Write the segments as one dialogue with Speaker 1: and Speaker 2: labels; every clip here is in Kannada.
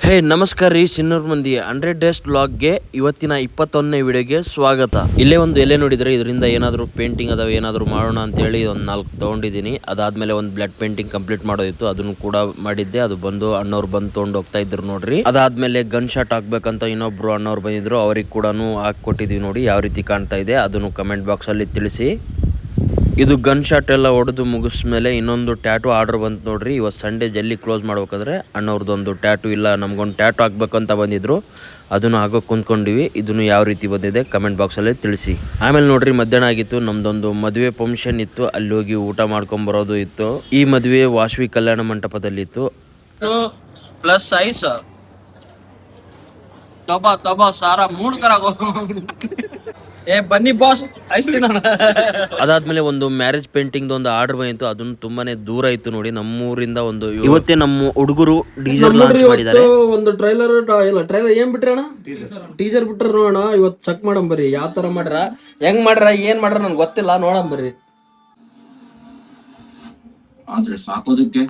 Speaker 1: ಹೇ ನಮಸ್ಕಾರ ರೀ ಸಿನ್ನೂರ್ ಮಂದಿ 100 ಡೇಸ್ ವ್ಲಾಗ್ಗೆ ಇವತ್ತಿನ 21ನೇ ವಿಡಿಯೋಗೆ ಸ್ವಾಗತ. ಇಲ್ಲೇ ಒಂದು ಎಲೆ ನೋಡಿದ್ರೆ ಇದರಿಂದ ಏನಾದರೂ ಪೇಂಟಿಂಗ್ ಅದಾವ ಏನಾದರೂ ಮಾಡೋಣ ಅಂತೇಳಿ ಒಂದು 4 ತೊಗೊಂಡಿದ್ದೀನಿ. ಅದಾದ್ಮೇಲೆ ಒಂದು ಬ್ಲಡ್ ಪೇಂಟಿಂಗ್ ಕಂಪ್ಲೀಟ್ ಮಾಡೋದಿತ್ತು, ಅದನ್ನು ಕೂಡ ಮಾಡಿದ್ದೆ. ಅದು ಬಂದು ಅಣ್ಣವ್ರು ಬಂದು ತೊಗೊಂಡು ಹೋಗ್ತಾ ಇದ್ರು ನೋಡ್ರಿ. ಅದಾದ್ಮೇಲೆ ಗನ್ ಶಾಟ್ ಹಾಕ್ಬೇಕಂತ ಇನ್ನೊಬ್ರು ಅಣ್ಣವ್ರು ಬಂದಿದ್ರು, ಅವ್ರಿಗೆ ಕೂಡ ಹಾಕೊಟ್ಟಿದ್ವಿ. ನೋಡಿ ಯಾವ ರೀತಿ ಕಾಣ್ತಾ ಇದೆ ಅದನ್ನು ಕಮೆಂಟ್ ಬಾಕ್ಸ್ ಅಲ್ಲಿ ತಿಳಿಸಿ. ಇದು ಗನ್ ಶಾಟ್ ಎಲ್ಲ ಹೊಡೆದು ಮುಗಿಸ್ಮೇಲೆ ಇನ್ನೊಂದು ಟ್ಯಾಟೂ ಆರ್ಡರ್ ಬಂತು ನೋಡ್ರಿ. ಇವತ್ತು ಸಂಡೇ ಜಲ್ದಿ ಕ್ಲೋಸ್ ಮಾಡ್ಬೇಕಾದ್ರೆ ಅಣ್ಣವ್ರದ್ದೊಂದು ಟ್ಯಾಟೂ ಇಲ್ಲ, ನಮ್ಗೊಂದು ಟ್ಯಾಟೂ ಹಾಕ್ಬೇಕಂತ ಬಂದಿದ್ರು, ಅದನ್ನು ಹಾಕೋಕೆ ಕುಂತ್ಕೊಂಡಿವಿ. ಇದನ್ನು ಯಾವ ರೀತಿ ಬಂದಿದೆ ಕಮೆಂಟ್ ಬಾಕ್ಸಲ್ಲಿ ತಿಳಿಸಿ. ಆಮೇಲೆ ನೋಡ್ರಿ ಮಧ್ಯಾಹ್ನ ಆಗಿತ್ತು, ನಮ್ದೊಂದು ಮದುವೆ ಫಂಕ್ಷನ್ ಇತ್ತು, ಅಲ್ಲಿ ಹೋಗಿ ಊಟ ಮಾಡ್ಕೊಂಬರೋದು ಇತ್ತು. ಈ ಮದುವೆ ವಾಸವಿ ಕಲ್ಯಾಣ ಮಂಟಪದಲ್ಲಿತ್ತು.
Speaker 2: ಪ್ಲಸ್ ಐಸ್ ತಬಾ ಸಾರಾ ಮೂಡ್ ಕರಾಗೋ ಬನ್ನಿ ಬಾಸ್
Speaker 1: ಅದಾದ್ಮೇಲೆ ಒಂದು ಮ್ಯಾರೇಜ್ ಪೇಂಟಿಂಗ್ ಒಂದು ಆರ್ಡರ್ ಬಂದಿತ್ತು, ಅದನ್ನು ತುಂಬಾನೇ ದೂರ ಇತ್ತು ನೋಡಿ. ನಮ್ಮೂರಿಂದ ಒಂದು ಇವತ್ತೇ ನಮ್ಮ ಹುಡುಗರು ಡೀಸರ್ ಲಾಂಚ್ ಮಾಡಿದ್ದಾರೆ.
Speaker 3: ಒಂದು ಟ್ರೈಲರ್ ಏನ್ ಬಿಟ್ರಣ ಟೀಸರ್ ಬಿಟ್ರ ನೋಡೋಣ. ಇವತ್ತು ಚೆಕ್ ಮಾಡಮ್ ಬರ್ರಿ, ಯಾವ ತರ ಮಾಡ್ರ, ಹೆಂಗ್ ಮಾಡ್ರ, ಏನ್ ಮಾಡ್ರ ನನ್ಗೆ ಗೊತ್ತಿಲ್ಲ, ನೋಡಮ್ ಬರ್ರಿ.
Speaker 4: ಆದ್ರೆ ಸಾಕೋದಕ್ಕೆ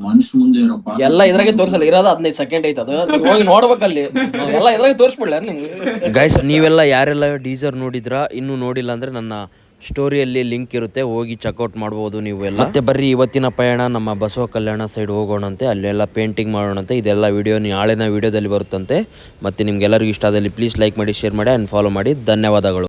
Speaker 4: ಮನ್ಸ್ ಮುಂದೆ ಇರಪ್ಪ.
Speaker 3: ಎಲ್ಲ ಇದ್ರಾಗೆ ತೋರ್ಸಲ್ಲ, ಇರೋದು 15 ಸೆಕೆಂಡ್ ಐತೆ, ಅದು ಹೋಗಿ ನೋಡ್ಬೇಕಲ್ಲಿ. ಎಲ್ಲ ಇದ್ರಾಗೆ ತೋರಿಸ್ಬಿಡ್ಲ ನಿಮ್ಗೆ.
Speaker 1: ಗೈಸ್ ನೀವೆಲ್ಲ ಯಾರೆಲ್ಲ ಡೀಸರ್ ನೋಡಿದ್ರಾ, ಇನ್ನೂ ನೋಡಿಲ್ಲ ಅಂದ್ರೆ ನನ್ನ ಸ್ಟೋರಿಯಲ್ಲಿ ಲಿಂಕ್ ಇರುತ್ತೆ, ಹೋಗಿ ಚೆಕ್ಔಟ್ ಮಾಡ್ಬೋದು ನೀವು ಎಲ್ಲ. ಮತ್ತೆ ಬರ್ರಿ ಇವತ್ತಿನ ಪಯಣ ನಮ್ಮ ಬಸವ ಕಲ್ಯಾಣ ಸೈಡ್ ಹೋಗೋಣಂತೆ, ಅಲ್ಲೆಲ್ಲ ಪೇಂಟಿಂಗ್ ಮಾಡೋಣಂತೆ. ಇದೆಲ್ಲ ವಿಡಿಯೋ ನಾಳಿನ ವಿಡಿಯೋದಲ್ಲಿ ಬರುತ್ತಂತೆ. ಮತ್ತೆ ನಿಮ್ಗೆಲ್ಲರಿಗೂ ಇಷ್ಟ ಆದಲ್ಲಿ ಪ್ಲೀಸ್ ಲೈಕ್ ಮಾಡಿ, ಶೇರ್ ಮಾಡಿ ಆ್ಯಂಡ್ ಫಾಲೋ ಮಾಡಿ. ಧನ್ಯವಾದಗಳು.